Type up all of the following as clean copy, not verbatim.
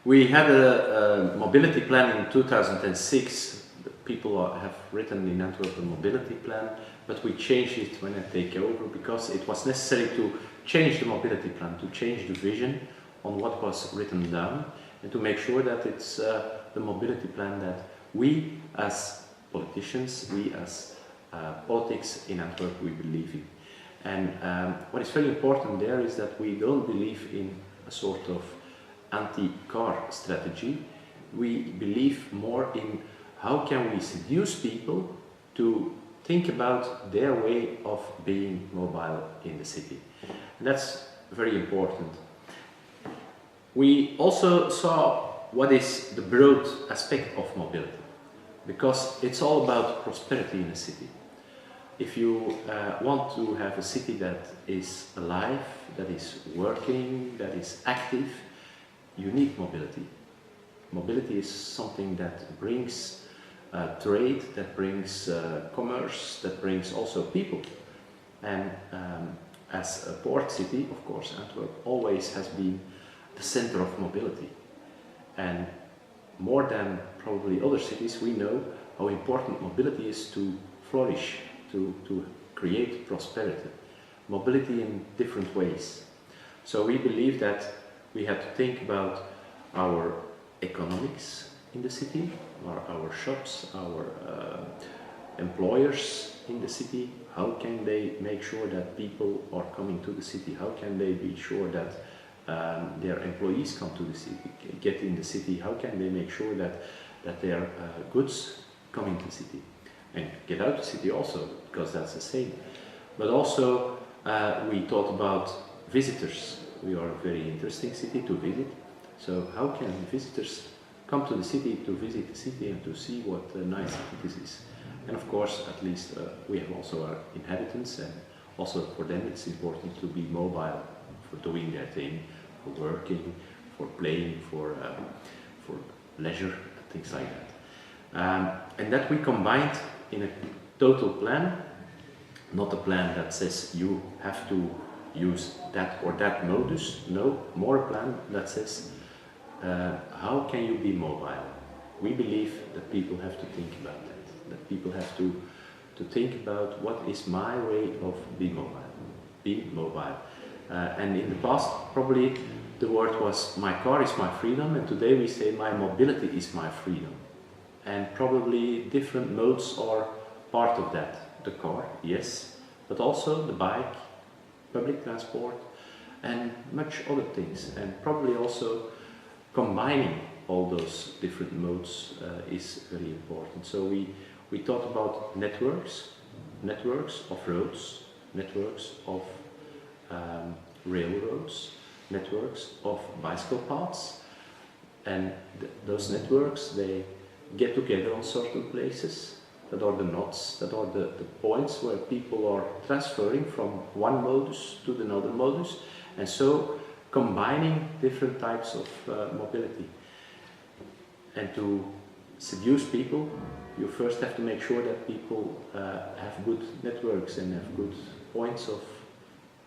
We had a mobility plan in 2006. People have written in Antwerp a mobility plan, but we changed it when I take over because it was necessary to change the mobility plan, to change the vision on what was written down, and to make sure that it's the mobility plan that we as politicians, we as politics in Antwerp, we believe in. And what is very important there is that we don't believe in a sort of anti-car strategy. We believe more in how can we seduce people to think about their way of being mobile in the city. And that's very important. We also saw what is the broad aspect of mobility, because it's all about prosperity in a city. If you want to have a city that is alive, that is working, that is active, you need mobility. Mobility is something that brings trade, that brings commerce, that brings also people. And as a port city, of course, Antwerp always has been the center of mobility. And more than probably other cities, we know how important mobility is to flourish, to create prosperity. Mobility in different ways. So we believe that we have to think about our economics in the city, our shops, our employers in the city. How can they make sure that people are coming to the city? How can they be sure that their employees come to the city, get in the city? How can they make sure that their goods come into the city and get out of the city also, because that's the same. But also we thought about visitors. We are a very interesting city to visit. So how can visitors come to the city to visit the city and to see what a nice city this is? And of course, at least we have also our inhabitants, and also for them it's important to be mobile, for doing their thing, for working, for playing, for leisure, things like that. And that we combined in a total plan, not a plan that says you have to use that or that modus, no, more a plan that says how can you be mobile? We believe that people have to think about that people have to think about what is my way of being mobile. And in the past, probably the word was my car is my freedom, and today we say my mobility is my freedom. And probably different modes are part of that. The car, yes, but also the bike, public transport, and much other things. And probably also combining all those different modes is very important. So we thought about networks of roads, networks of railroads, networks of bicycle paths, and those networks, they get together on certain places. That are the nodes, that are the points where people are transferring from one modus to another modus, and so combining different types of mobility. And to seduce people, you first have to make sure that people have good networks and have good points of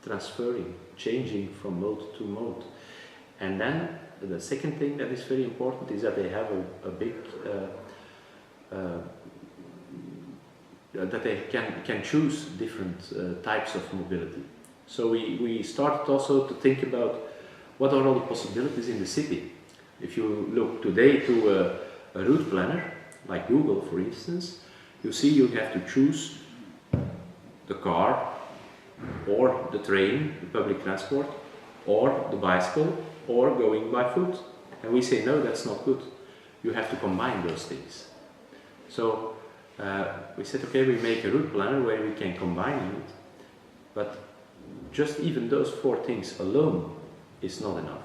transferring, changing from mode to mode. And then the second thing that is very important is that they have a big that they can choose different types of mobility. So we started also to think about what are all the possibilities in the city. If you look today to a route planner, like Google for instance, you see you have to choose the car, or the train, the public transport, or the bicycle, or going by foot. And we say no, that's not good. You have to combine those things. So we said, okay, we make a route planner where we can combine it, but just even those four things alone is not enough.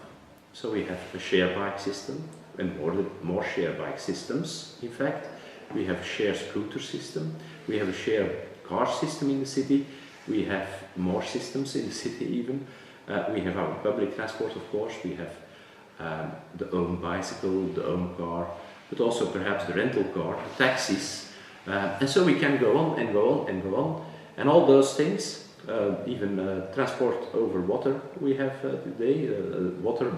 So we have a share bike system, and more share bike systems, in fact. We have a share scooter system, we have a share car system in the city, we have more systems in the city even. We have our public transport, of course, we have the own bicycle, the own car, but also perhaps the rental car, the taxis. And so we can go on and go on and go on. And all those things, even transport over water we have today, water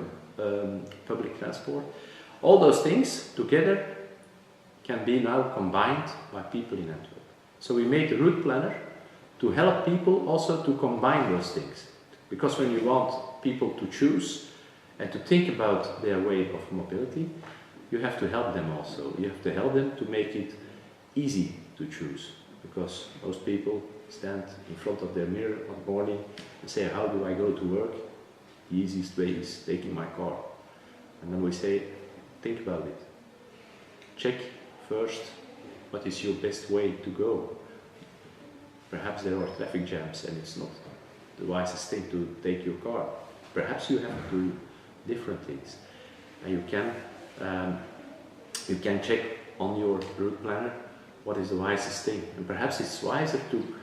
public transport. All those things together can be now combined by people in Antwerp. So we made a route planner to help people also to combine those things. Because when you want people to choose and to think about their way of mobility, you have to help them also. You have to help them to make it easy to choose. Because most people stand in front of their mirror in the morning and say, how do I go to work? The easiest way is taking my car. And then we say, think about it. Check first what is your best way to go. Perhaps there are traffic jams and it's not the wisest thing to take your car. Perhaps you have to do different things. And you can check on your route planner what is the wisest thing. And perhaps it's wiser to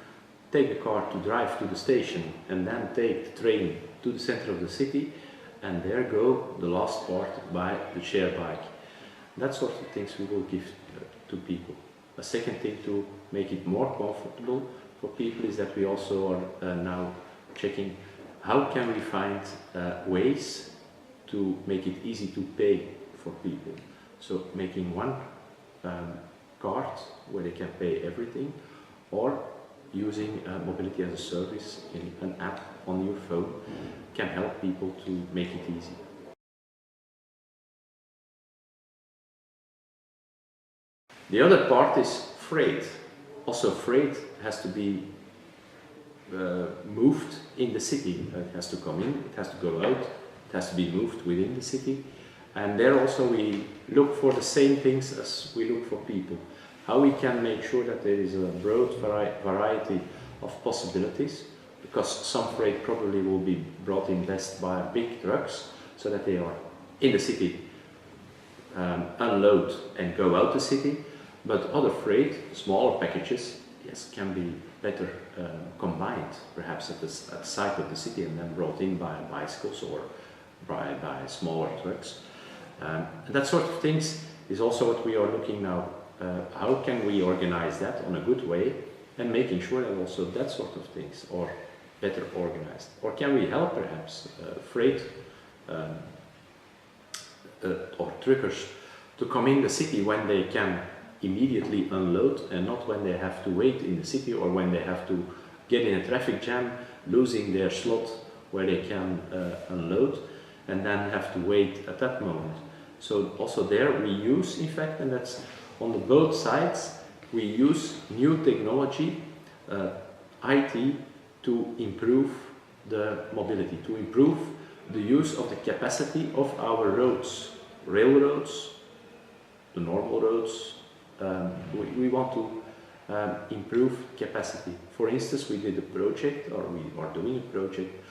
take the car to drive to the station and then take the train to the center of the city and there go the last part by the share bike. That sort of things we will give to people. A second thing to make it more comfortable for people is that we also are now checking how can we find ways to make it easy to pay for people. So making one card where they can pay everything, or using mobility as a service in an app on your phone can help people to make it easy. The other part is freight. Also freight has to be moved in the city. It has to come in, it has to go out, it has to be moved within the city. And there also we look for the same things as we look for people. How we can make sure that there is a broad variety of possibilities, because some freight probably will be brought in best by big trucks, so that they are in the city, unload and go out the city. But other freight, smaller packages, yes, can be better combined, perhaps at the side of the city and then brought in by bicycles or by smaller trucks. That sort of things is also what we are looking now. How can we organize that on a good way and making sure that also that sort of things are better organized? Or can we help perhaps freight or truckers to come in the city when they can immediately unload and not when they have to wait in the city or when they have to get in a traffic jam, losing their slot where they can unload and then have to wait at that moment. So also there we use, in fact, and that's on the both sides, we use new technology, IT, to improve the mobility, to improve the use of the capacity of our roads, railroads, the normal roads. We want to improve capacity. For instance, we did a project, or we are doing a project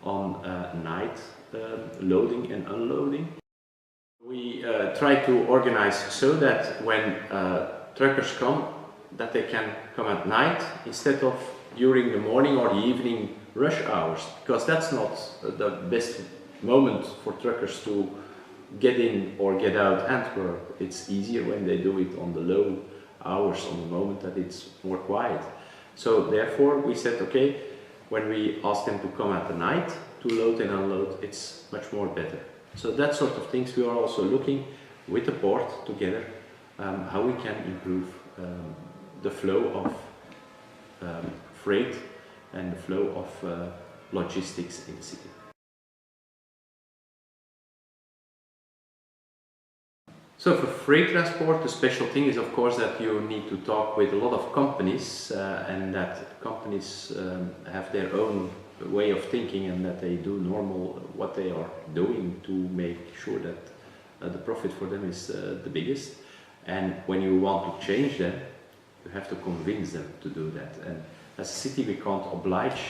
on night loading and unloading. We try to organize so that when truckers come, that they can come at night instead of during the morning or the evening rush hours, because that's not the best moment for truckers to get in or get out Antwerp. It's easier when they do it on the low hours, on the moment that it's more quiet. So therefore we said, okay, when we ask them to come at the night to load and unload, it's much more better. So that sort of things we are also looking with the port together, how we can improve the flow of freight and the flow of logistics in the city. So for freight transport, the special thing is of course that you need to talk with a lot of companies and that companies have their own way of thinking and that they do normal what they are doing to make sure that the profit for them is the biggest. And when you want to change them, you have to convince them to do that. And as a city we can't oblige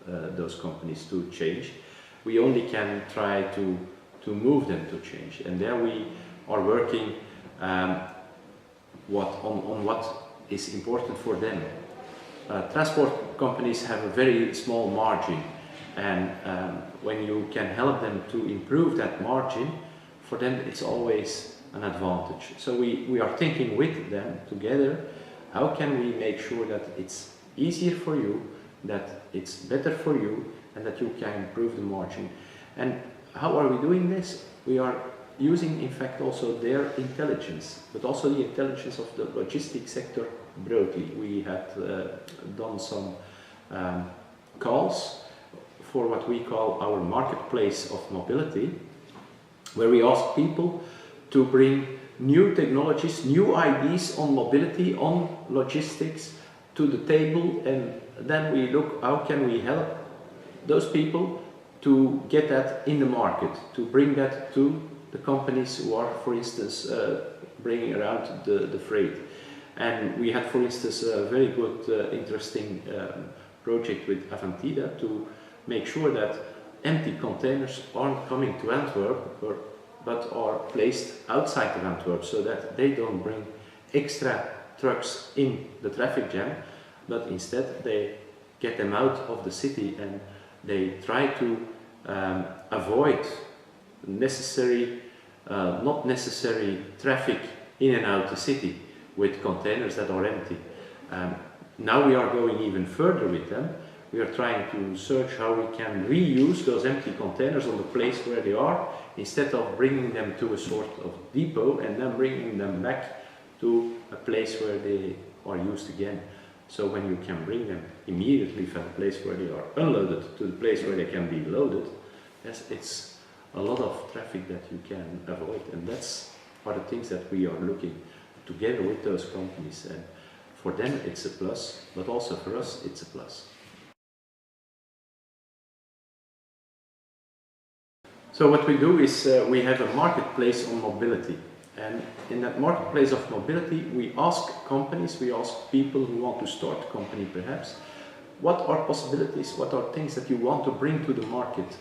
those companies to change. We only can try to move them to change. And there we are working on what is important for them. Transport companies have a very small margin, and when you can help them to improve that margin, for them it's always an advantage. So we are thinking with them together, how can we make sure that it's easier for you, that it's better for you, and that you can improve the margin. And how are we doing this? We are using, in fact, also their intelligence, but also the intelligence of the logistics sector broadly. We had done some calls for what we call our marketplace of mobility, where we ask people to bring new technologies, new ideas on mobility, on logistics to the table, and then we look how can we help those people to get that in the market, to bring that to the companies who are, for instance, bringing around the freight. And we had, for instance, a very good, interesting project with Avantida to make sure that empty containers aren't coming to Antwerp, but are placed outside of Antwerp, so that they don't bring extra trucks in the traffic jam, but instead they get them out of the city, and they try to avoid not necessary traffic in and out the city with containers that are empty. Now we are going even further with them. We are trying to search how we can reuse those empty containers on the place where they are, instead of bringing them to a sort of depot and then bringing them back to a place where they are used again. So when you can bring them immediately from the place where they are unloaded to the place where they can be loaded, yes, it's a lot of traffic that you can avoid, and that's are the things that we are looking together with those companies. And for them it's a plus, but also for us it's a plus. So what we do is we have a marketplace on mobility, and in that marketplace of mobility we ask companies, we ask people who want to start a company perhaps, what are possibilities, what are things that you want to bring to the market.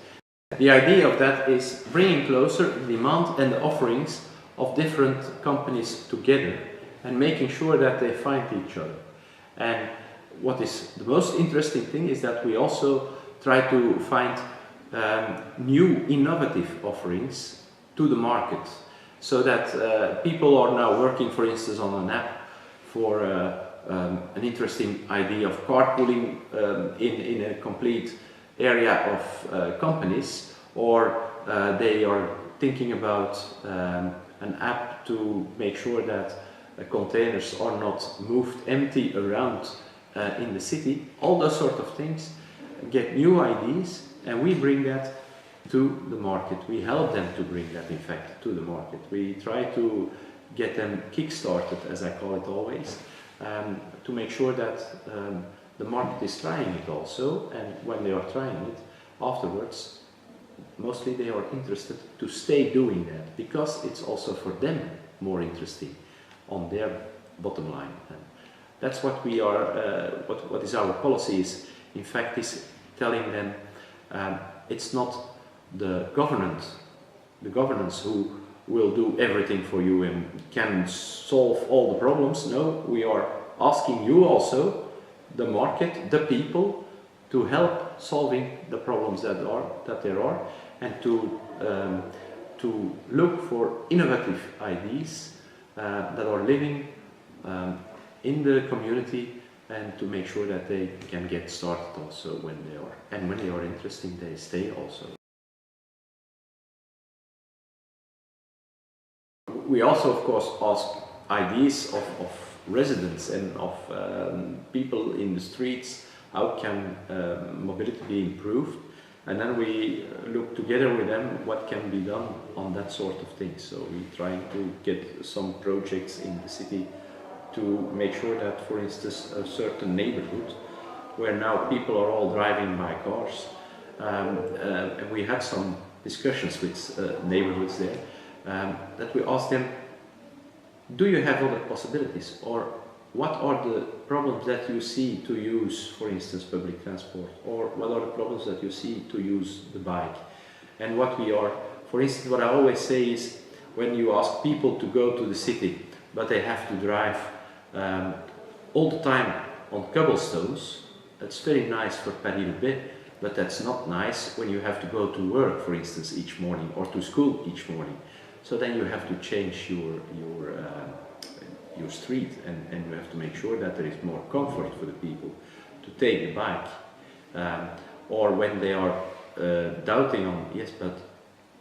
The idea of that is bringing closer the demand and the offerings of different companies together and making sure that they find each other. And what is the most interesting thing is that we also try to find new innovative offerings to the market, so that people are now working, for instance, on an app for an interesting idea of carpooling in a complete area of companies, or they are thinking about an app to make sure that containers are not moved empty around in the city. All those sort of things get new ideas, and we bring that to the market. We help them to bring that, in fact, to the market. We try to get them kick-started, as I call it always, to make sure that the market is trying it also, and when they are trying it, afterwards, mostly they are interested to stay doing that, because it's also for them more interesting on their bottom line. And that's what we are, what is our policy is, in fact, is telling them it's not the governance who will do everything for you and can solve all the problems. No, we are asking you also, the market, the people, to help solving the problems that there are, and to look for innovative ideas that are living in the community, and to make sure that they can get started also when they are, and when they are interesting, they stay also. We also, of course, ask ideas of residents and of people in the streets. How can mobility be improved? And then we look together with them what can be done on that sort of thing. So we're trying to get some projects in the city to make sure that, for instance, a certain neighborhood where now people are all driving by cars, and we had some discussions with neighborhoods there, that we asked them, do you have other possibilities, or what are the problems that you see to use, for instance, public transport, or what are the problems that you see to use the bike? And what we are, for instance, what I always say is, when you ask people to go to the city, but they have to drive all the time on cobblestones, that's very nice for Paris-Roubaix, but that's not nice when you have to go to work, for instance, each morning, or to school each morning. So then you have to change your street, and you have to make sure that there is more comfort for the people to take the bike. Or when they are doubting on, yes, but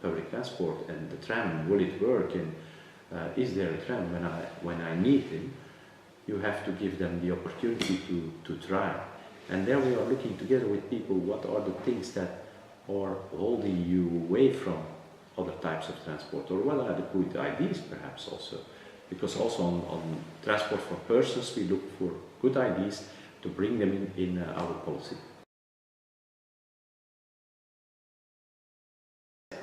public transport and the tram, will it work, and is there a tram when I need him? You have to give them the opportunity to try. And there we are looking together with people, what are the things that are holding you away from other types of transport, or what are the good ideas perhaps also. Because also on transport for persons we look for good ideas to bring them in our policy.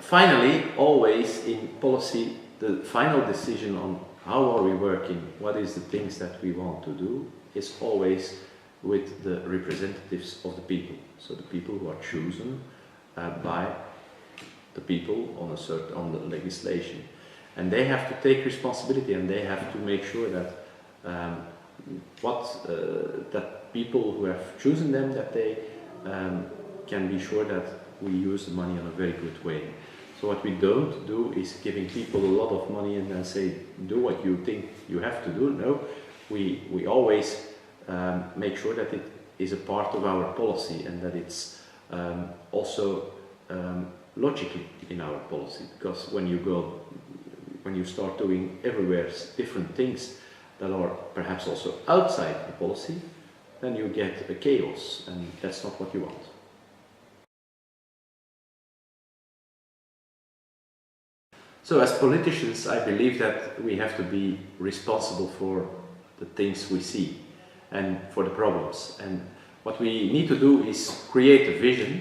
Finally, always in policy, the final decision on how are we working, what is the things that we want to do, is always with the representatives of the people. So the people who are chosen by the people on the legislation. And they have to take responsibility, and they have to make sure that that people who have chosen them, that they can be sure that we use the money in a very good way. So what we don't do is giving people a lot of money and then say, do what you think you have to do. No, we always make sure that it is a part of our policy, and that it's also logically in our policy. Because when you start doing everywhere different things that are perhaps also outside the policy, then you get a chaos, and that's not what you want. So as politicians, I believe that we have to be responsible for the things we see and for the problems. And what we need to do is create a vision,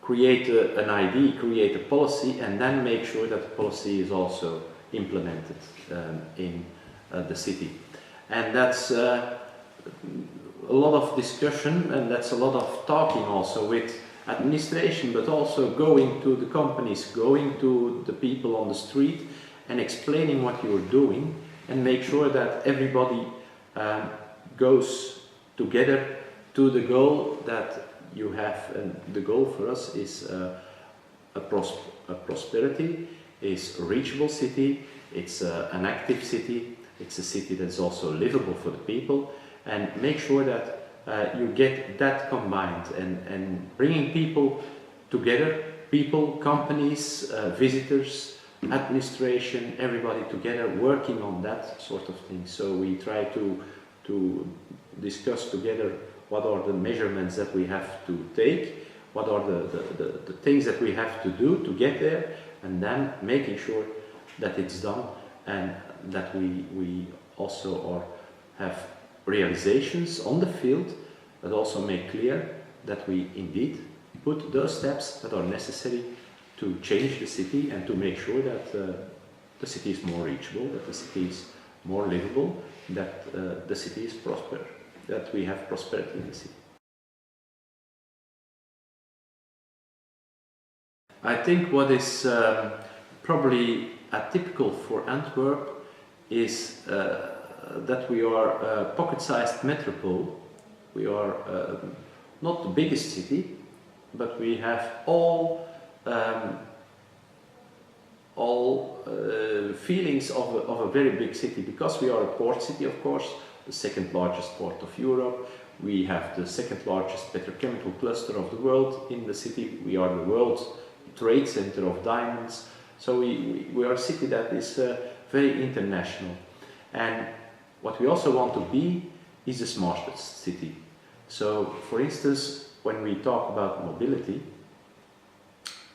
create an idea, create a policy, and then make sure that the policy is also implemented in the city. And that's a lot of discussion, and that's a lot of talking also with administration, but also going to the companies, going to the people on the street and explaining what you're doing, and make sure that everybody goes together to the goal that you have. And the goal for us is a prosperity, is a reachable city, it's an active city, it's a city that's also livable for the people, and make sure that you get that combined, and bringing people together, people, companies, visitors, administration, everybody together working on that sort of thing. So we try to discuss together what are the measurements that we have to take, what are the things that we have to do to get there, and then making sure that it's done, and that we also have realizations on the field that also make clear that we indeed put those steps that are necessary to change the city and to make sure that the city is more reachable, that the city is more livable, that the city is prosper, that we have prosperity in the city. I think what is probably atypical for Antwerp is that we are a pocket-sized metropole. We are not the biggest city, but we have all feelings of a very big city, because we are a port city, of course, the second largest port of Europe. We have the second largest petrochemical cluster of the world in the city. We are the world's trade center of diamonds. So we are a city that is very international. And what we also want to be is the smartest city. So, for instance, when we talk about mobility,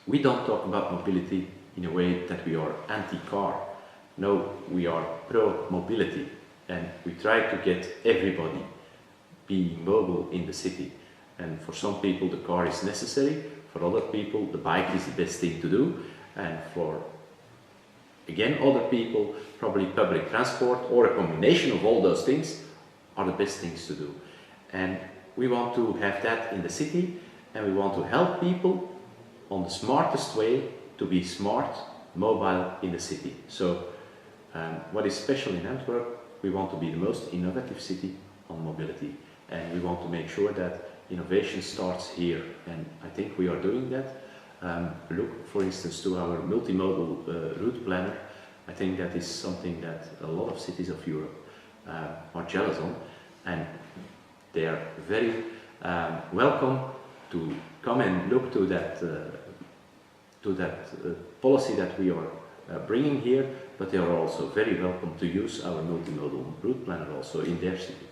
we don't talk about mobility in a way that we are anti-car. No, we are pro-mobility, and we try to get everybody being mobile in the city. And for some people the car is necessary, for other people the bike is the best thing to do, and for again other people probably public transport or a combination of all those things are the best things to do. And we want to have that in the city, and we want to help people on the smartest way to be smart, mobile in the city. So what is special in Antwerp, we want to be the most innovative city on mobility, and we want to make sure that innovation starts here, and I think we are doing that. Look, for instance, to our multimodal route planner. I think that is something that a lot of cities of Europe are jealous on, and they are very welcome to come and look to that to that policy that we are bringing here, but they are also very welcome to use our multimodal route planner also in their city.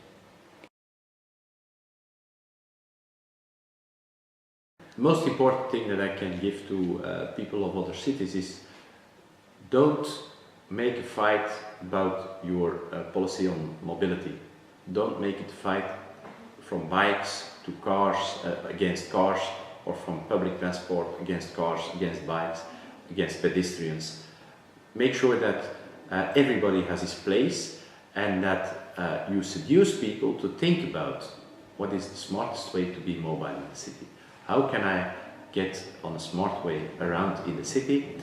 The most important thing that I can give to people of other cities is don't make a fight about your policy on mobility. Don't make it a fight from bikes to cars, against cars, or from public transport against cars, against bikes, against pedestrians. Make sure that everybody has his place, and that you seduce people to think about what is the smartest way to be mobile in the city. How can I get on a smart way around in the city?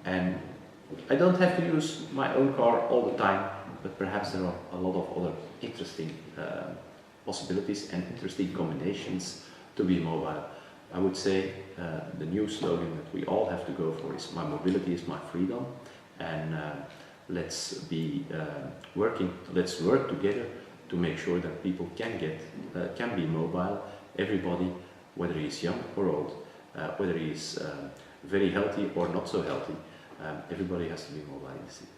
And I don't have to use my own car all the time, but perhaps there are a lot of other interesting possibilities and interesting combinations to be mobile. I would say the new slogan that we all have to go for is "My mobility is my freedom," and let's work together to make sure that people can be mobile. Everybody, whether he is young or old, whether he is very healthy or not so healthy, everybody has to be mobile in the city.